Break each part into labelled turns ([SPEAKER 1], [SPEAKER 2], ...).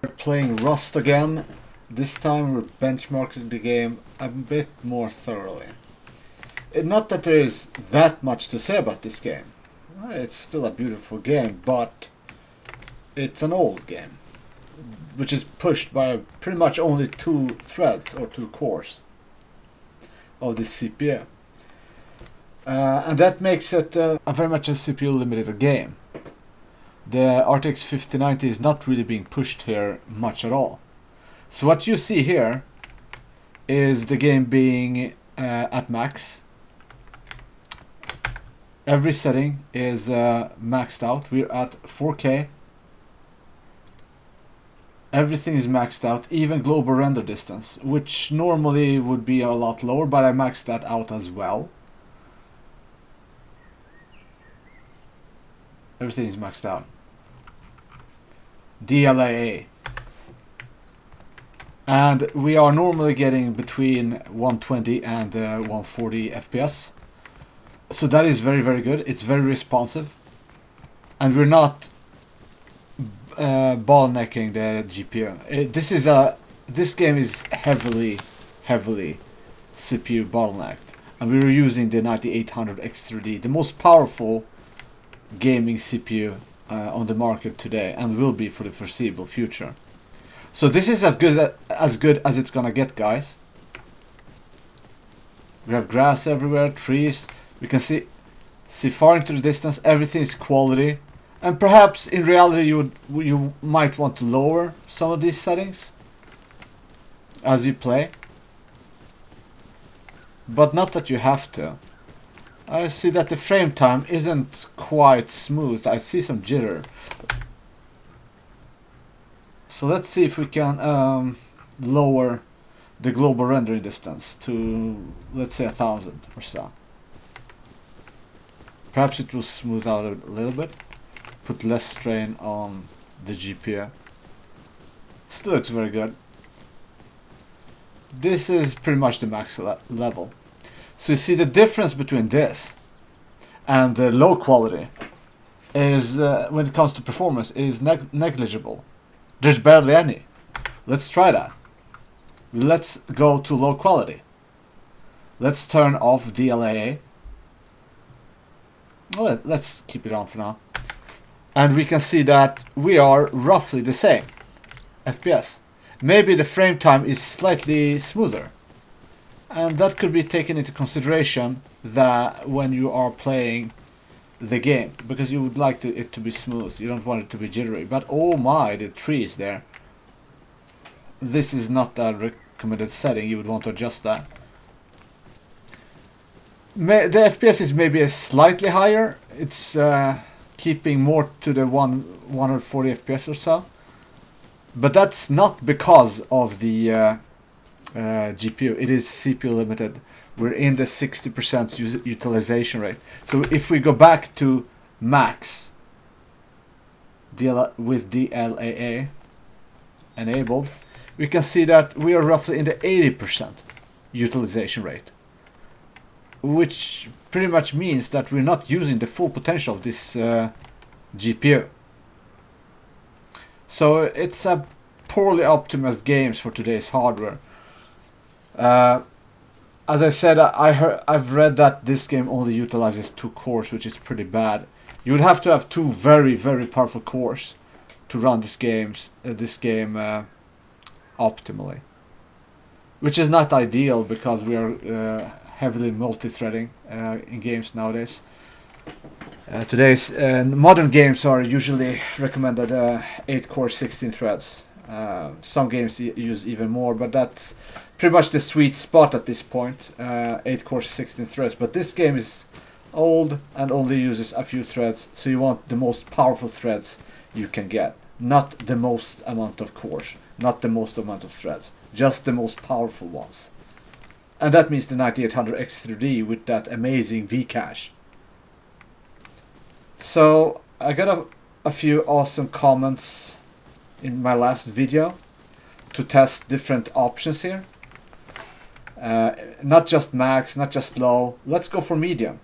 [SPEAKER 1] We're playing Rust again. This time we're benchmarking the game a bit more thoroughly. Not that there is that much to say about this game. It's still a beautiful game, but it's an old game, which is pushed by pretty much only 2 threads or 2 cores of the CPU. And that makes it a very much a CPU limited game. The RTX5090 is not really being pushed here much at all. So what you see here is the game being at max. Every setting is maxed out. We're at 4K. Everything is maxed out, even global render distance, which normally would be a lot lower, but I maxed that out as well. Everything is maxed out. DLAA. And we are normally getting between 120 and 140 FPS. So that is very, very good. It's very responsive. And we're not bottlenecking the GPU. This game is heavily CPU bottlenecked. And we were using the 9800X3D, the most powerful gaming CPU on the market today, and will be for the foreseeable future. So this is as good as it's gonna get, guys. We have grass everywhere, trees. We can see far into the distance. Everything is quality, and perhaps in reality you might want to lower some of these settings as you play, but not that you have to. I see that the frame time isn't quite smooth. I see some jitter. So let's see if we can lower the global rendering distance to, let's say, 1000 or so. Perhaps it will smooth out a little bit, put less strain on the GPU. Still looks very good. This is pretty much the max level. So you see the difference between this and the low quality is, when it comes to performance, is negligible. There's barely any. Let's try that. Let's go to low quality. Let's turn off DLAA. Well, let's keep it on for now. And we can see that we are roughly the same FPS. Maybe the frame time is slightly smoother. And that could be taken into consideration that when you are playing the game, because you would like it to be smooth. You don't want it to be jittery. But oh my, the trees there. This is not a recommended setting. You would want to adjust that. The FPS is maybe slightly higher. It's keeping more to the 140 FPS or so. But that's not because of the GPU. It is CPU limited. We're in the 60% utilization rate. So if we go back to max with DLAA enabled, we can see that we are roughly in the 80% utilization rate, which pretty much means that we're not using the full potential of this GPU. So it's a poorly optimized games for today's hardware. As I said, I've read that this game only utilizes 2 cores, which is pretty bad. You would have to have 2 very, very powerful cores to run this game optimally, which is not ideal because we are heavily multi-threading in games nowadays. Today's modern games are usually recommended 8 core 16 threads. Some games use even more, but that's pretty much the sweet spot at this point. 8 core 16 threads, but this game is old and only uses a few threads, so you want the most powerful threads you can get, not the most amount of cores, not the most amount of threads, just the most powerful ones. And that means the 9800X3D with that amazing Vcache. So I got a few awesome comments in my last video to test different options here. Not just max, not just low. Let's go for medium.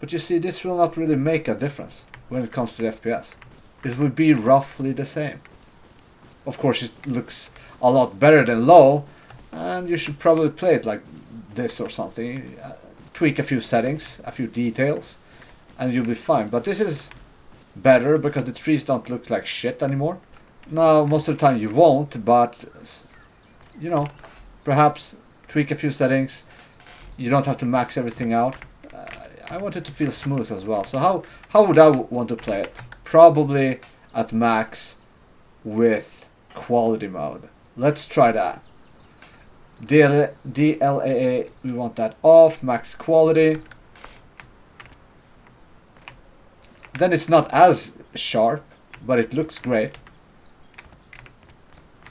[SPEAKER 1] But you see, this will not really make a difference when it comes to the FPS. It will be roughly the same. of course it looks a lot better than low, and you should probably play it like this or something. Tweak a few settings, a few details, and you'll be fine. But this is better because the trees don't look like shit anymore. Now, most of the time you won't, but you know, perhaps tweak a few settings. You don't have to max everything out. I want it to feel smooth as well. So how would I want to play it? Probably at max with quality mode. Let's try that. DLAA, we want that off, max quality. Then it's not as sharp, but it looks great.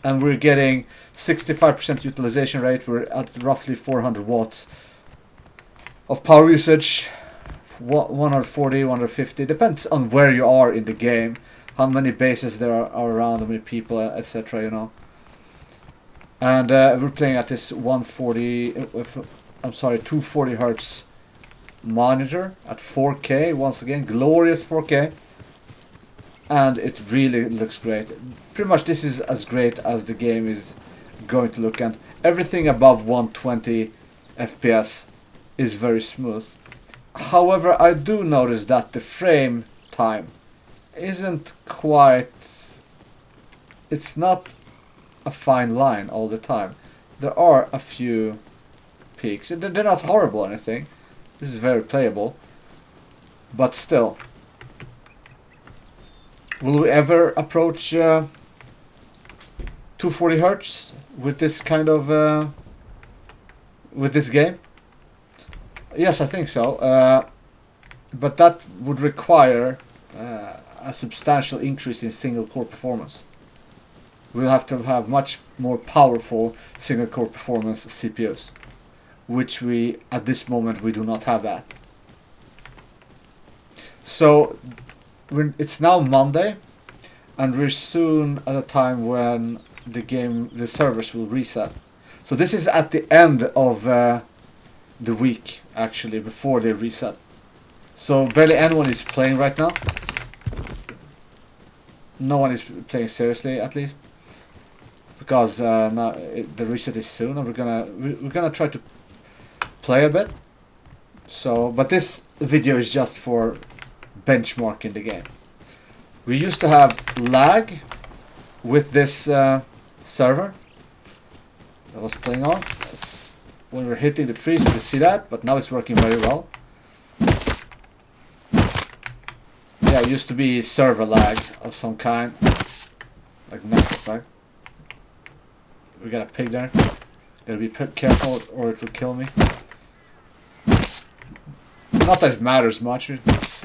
[SPEAKER 1] And we're getting 65% utilization rate. We're at roughly 400 watts of power usage. 140, 150, depends on where you are in the game, how many bases there are around, how many people, etc. You know. And we're playing at this 240 hertz monitor at 4K. Once again, glorious 4K, and it really looks great. Pretty much, this is as great as the game is going to look, and everything above 120 FPS is very smooth. However, I do notice that the frame time isn't quite... It's not a fine line all the time. There are a few peaks. They're not horrible or anything. This is very playable. But still. Will we ever approach 240 Hz with this kind of... with this game? Yes, I think so, but that would require a substantial increase in single core performance. We'll have to have much more powerful single core performance CPUs, which we, at this moment, we do not have that. So, it's now Monday, and we're soon at a time when the servers will reset. So this is at the end of the week, actually, before they reset. So barely anyone is playing right now. No one is playing seriously, at least, because now the reset is soon, and we're gonna try to play a bit. So, but this video is just for benchmarking the game. We used to have lag with this server that was playing on. When we're hitting the trees, we can see that, but now it's working very well. Yeah, it used to be server lag of some kind, like network lag. We got a pig there. Gotta be careful, or it will kill me. Not that it matters much. It's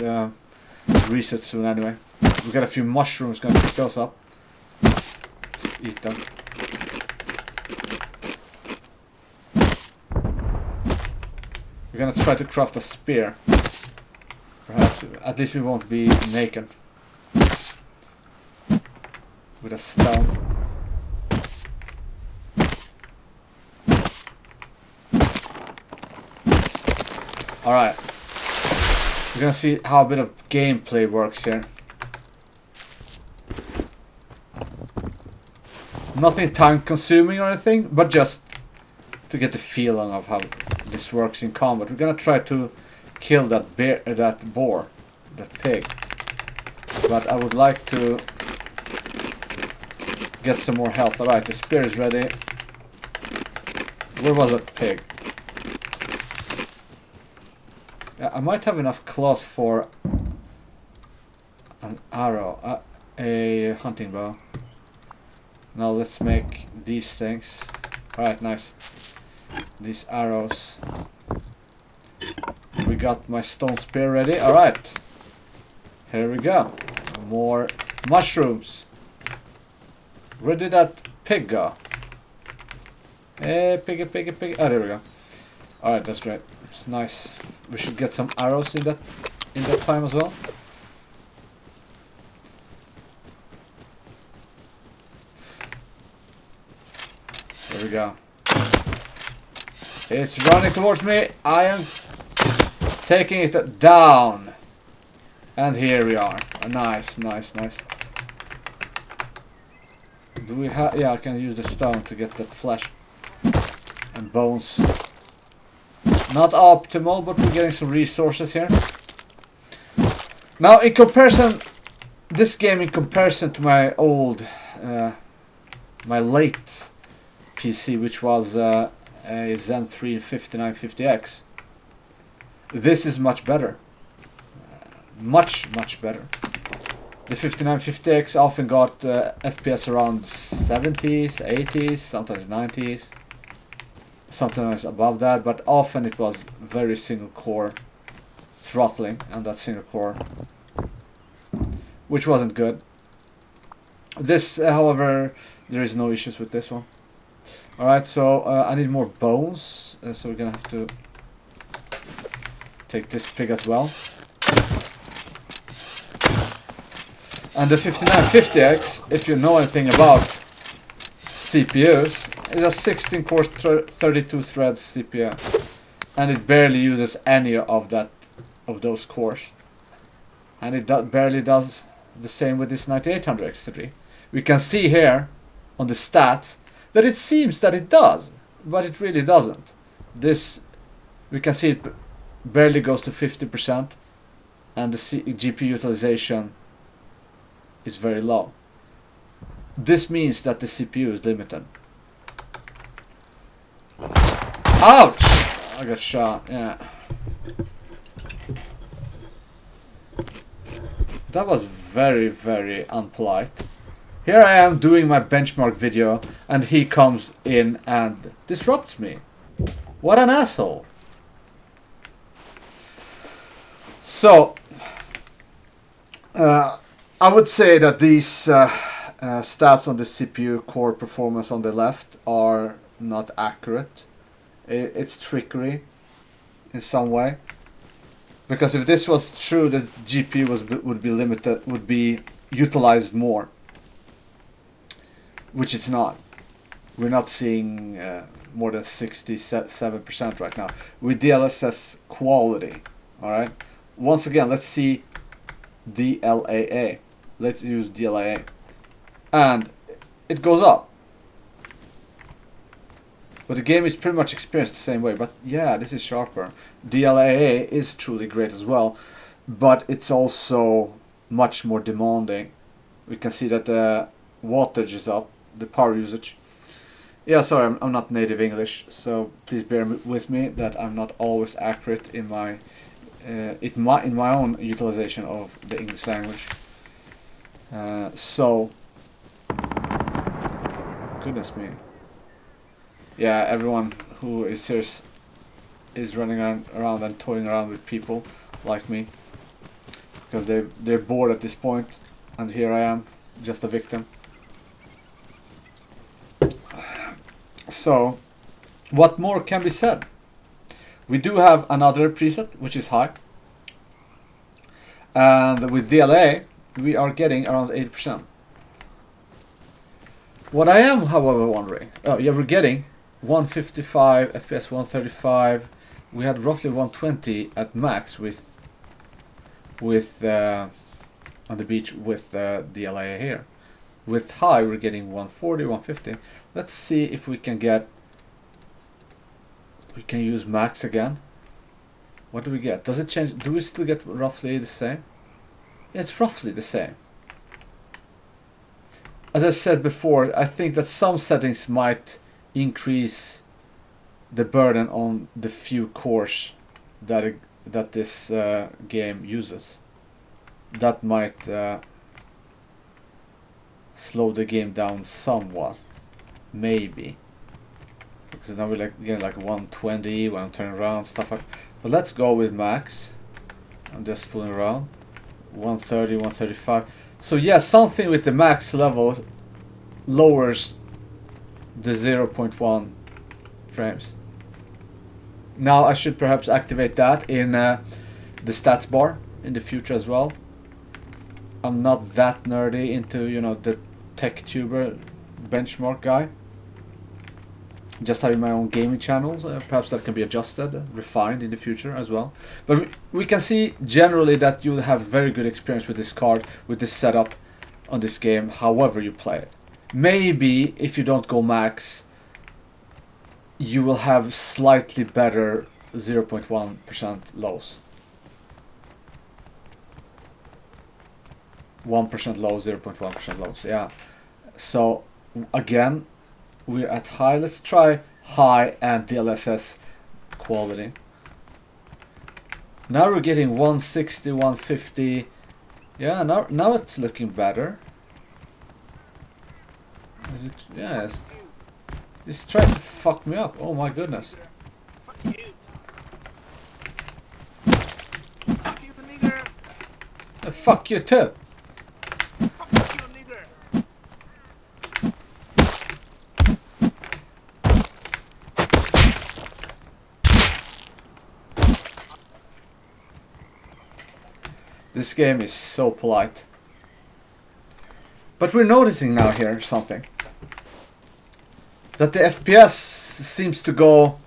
[SPEAKER 1] reset soon anyway. We got a few mushrooms. Gonna pick those up. Let's eat them. We're gonna try to craft a spear. Perhaps, at least we won't be naked. With a stone. Alright. We're gonna see how a bit of gameplay works here. Nothing time consuming or anything, but just to get the feeling of how this works in combat. We're gonna try to kill that bear, that pig. But I would like to get some more health. Alright, the spear is ready. Where was that pig? Yeah, I might have enough cloth for an arrow, a hunting bow. Now let's make these things. Alright, nice. These arrows. We got my stone spear ready. Alright. Here we go. More mushrooms. Where did that pig go? Hey, piggy, piggy, piggy. Oh, there we go. Alright, that's great. It's nice. We should get some arrows in that time as well. There we go. It's running towards me. I am taking it down. And here we are. Nice, nice, nice. Do we have? Yeah, I can use the stone to get that flesh and bones. Not optimal, but we're getting some resources here. Now, in comparison, this game in comparison to my old, my late PC, which was a Zen 5950X, this is much better. Much better. The 5950X often got FPS around 70s, 80s, sometimes 90s, sometimes above that, but often it was very single core throttling, and that single core, which wasn't good. This, however, there is no issues with this one. Alright, so I need more bones, so we're gonna have to take this pig as well. And the 5950X, if you know anything about CPUs, is a 16 core 32 threads CPU, and it barely uses any of those cores, and it barely does the same with this 9800X3. We can see here on the stats that it seems that it does, but it really doesn't. This, we can see it barely goes to 50%, and the GPU utilization is very low. This means that the CPU is limited. Ouch! I got shot, yeah. That was very unpolite. Here I am doing my benchmark video, and he comes in and disrupts me. What an asshole. So, I would say that these stats on the CPU core performance on the left are not accurate. It's trickery in some way, because if this was true, the GPU would be utilized more, which it's not. We're not seeing more than 67% right now with DLSS quality. All right. Once again, let's see DLAA. Let's use DLAA, and it goes up. But the game is pretty much experienced the same way. But yeah, this is sharper. DLAA is truly great as well, but it's also much more demanding. We can see that the wattage is up, the power usage. Yeah, sorry, I'm not native English, so please bear with me that I'm not always accurate in my own utilization of the English language. So, goodness me. Yeah, everyone who is serious is running around and toying around with people like me, because they're bored at this point, and here I am, just a victim. So, what more can be said? We do have another preset, which is high, and with DLA we are getting around 80%. What I am, however, wondering, oh yeah, we're getting 155 FPS, 135. We had roughly 120 at max with on the beach with DLA here. With high, we're getting 140, 150. Let's see if we can get. We can use max again. What do we get? Does it change? Do we still get roughly the same? Yeah, it's roughly the same. As I said before, I think that some settings might increase the burden on the few cores that this game uses. That might slow the game down somewhat, maybe. Because now we're getting like 120 when I'm turning around, stuff like. But let's go with max. I'm just fooling around. 130, 135. So yeah, something with the max level lowers the 0.1 frames. Now I should perhaps activate that in the stats bar in the future as well. I'm not that nerdy into, you know, the tech tuber benchmark guy. Just having my own gaming channels, perhaps that can be adjusted, refined in the future as well. But we can see generally that you'll have very good experience with this card, with this setup on this game, however you play it. maybe if you don't go max, you will have slightly better 0.1% lows. 1% low, 0.1% lows, yeah. So again, we're at high. Let's try high and DLSS quality. Now we're getting 160, 150. Yeah, now it's looking better. Is it? Yeah, it's trying to fuck me up. Oh my goodness.
[SPEAKER 2] Fuck you, nigger.
[SPEAKER 1] Fuck you too.
[SPEAKER 2] Fuck you, nigger.
[SPEAKER 1] This game is so polite. But we're noticing now here something. That the FPS seems to go,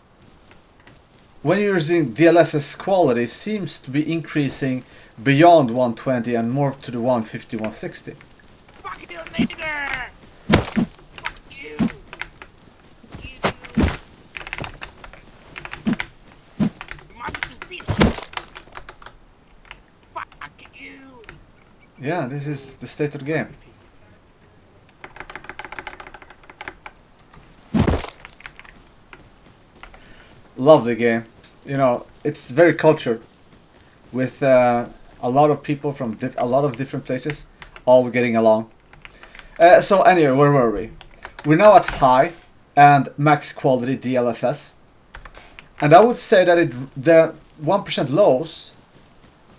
[SPEAKER 1] when you're using DLSS quality, seems to be increasing beyond 120 and more to the 150, 160.
[SPEAKER 2] Fuck you, nigger. Fuck you. You monstrous bitch. Fuck you.
[SPEAKER 1] Yeah, this is the state of the game. Love the game. You know, it's very cultured, with a lot of people from a lot of different places, all getting along. So anyway, where were we? We're now at high and max quality DLSS, and I would say that the 1% lows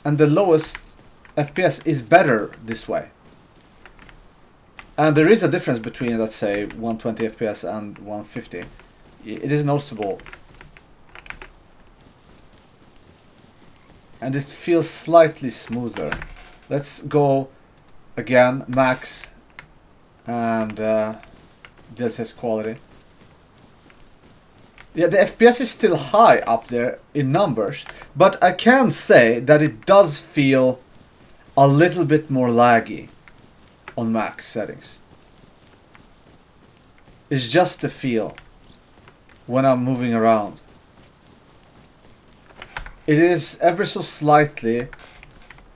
[SPEAKER 1] and the lowest FPS is better this way. And there is a difference between, let's say, 120 FPS and 150. It is noticeable. And it feels slightly smoother. Let's go again, max and DLSS quality. Yeah, the FPS is still high up there in numbers, but I can say that it does feel a little bit more laggy on max settings. It's just the feel when I'm moving around. It is ever so slightly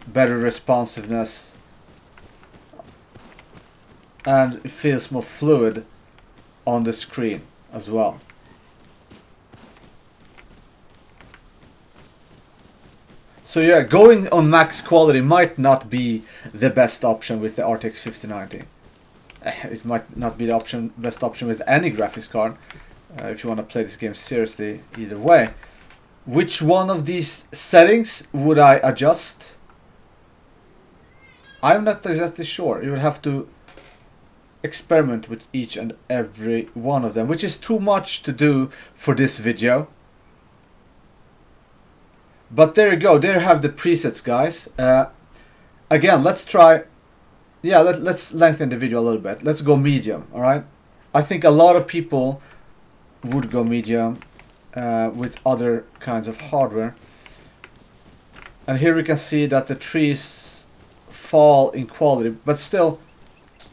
[SPEAKER 1] better responsiveness, and it feels more fluid on the screen as well. So yeah, going on max quality might not be the best option with the RTX 5090. It might not be the best option with any graphics card if you want to play this game seriously either way. Which one of these settings would I adjust? I'm not exactly sure. You will have to experiment with each and every one of them, which is too much to do for this video. But there you go. There you have the presets, guys. Again, let's try. Yeah, let's lengthen the video a little bit. Let's go medium. All right. I think a lot of people would go medium. With other kinds of hardware. And here we can see that the trees fall in quality, but still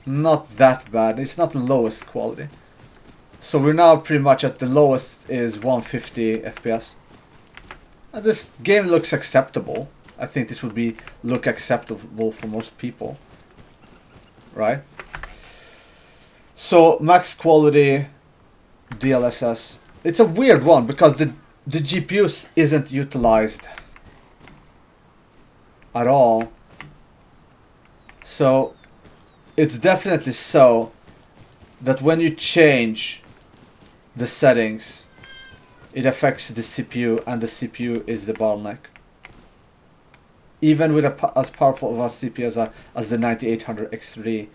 [SPEAKER 1] not that bad. It's not the lowest quality. So we're now pretty much at the lowest is 150 FPS. And this game looks acceptable. I think this would look acceptable for most people. Right? So max quality DLSS. It's a weird one because the GPU isn't utilized at all. So it's definitely so that when you change the settings, it affects the CPU, and the CPU is the bottleneck. Even with as powerful of a CPU as the 9800X3,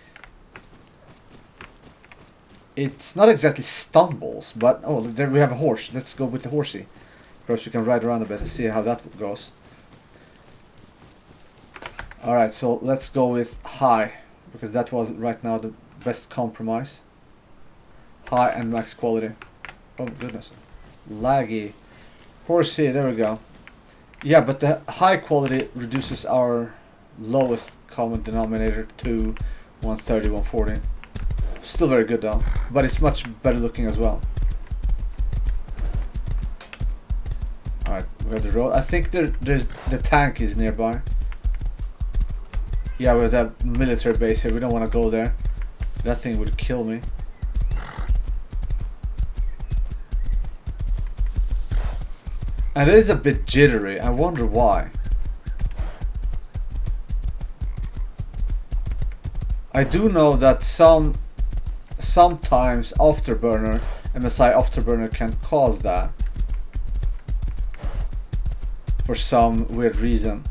[SPEAKER 1] it's not exactly stumbles, but oh, there we have a horse. Let's go with the horsey. Perhaps we can ride around a bit and see how that goes. Alright, so let's go with high, because that was right now the best compromise. High and max quality. Oh goodness. Laggy. Horsey, there we go. Yeah, but the high quality reduces our lowest common denominator to 130, 140. Still very good though, but it's much better looking as well. Alright, we have the road. I think there's the tank is nearby. Yeah, we have that military base here. We don't want to go there. That thing would kill me. And it is a bit jittery. I wonder why. I do know that sometimes afterburner, MSI afterburner can cause that for some weird reason.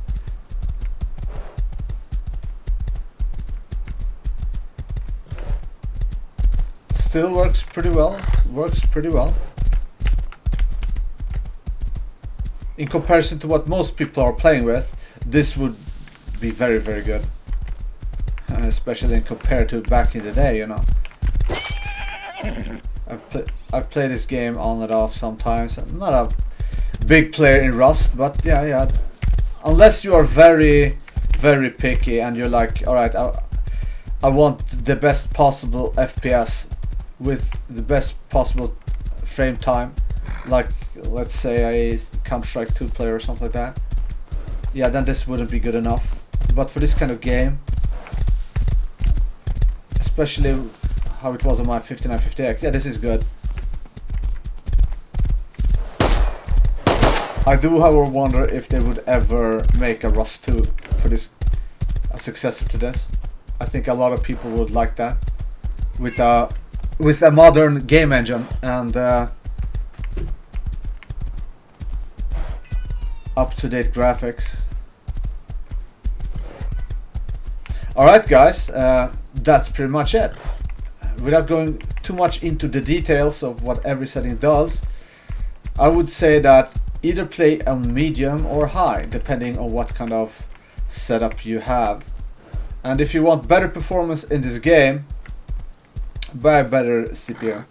[SPEAKER 1] Still works pretty well. In comparison to what most people are playing with, this would be very, very good. Especially compared to back in the day, you know. I've played this game on and off sometimes. I'm not a big player in Rust, but yeah. Unless you are very, very picky and you're like, alright, I want the best possible FPS with the best possible frame time, like let's say a Counter-Strike 2 player or something like that, yeah, then this wouldn't be good enough. But for this kind of game, especially how it was on my 5950X, yeah, this is good. I do, however, wonder if they would ever make a Rust 2 for this, a successor to this. I think a lot of people would like that with a modern game engine and up-to-date graphics. Alright guys, that's pretty much it. Without going too much into the details of what every setting does, I would say that either play on medium or high, depending on what kind of setup you have. And if you want better performance in this game, buy a better CPU.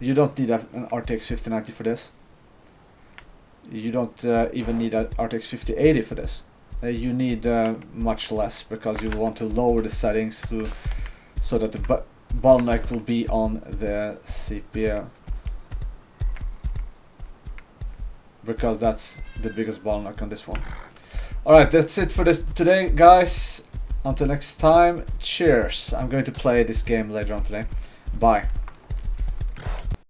[SPEAKER 1] You don't need an RTX5090 for this. You don't even need an RTX5080 for this. You need much less, because you want to lower the settings so that the bottleneck will be on the CPU, because that's the biggest bottleneck on this one. Alright, that's it for this today, guys. Until next time, cheers. I'm going to play this game later on today. Bye.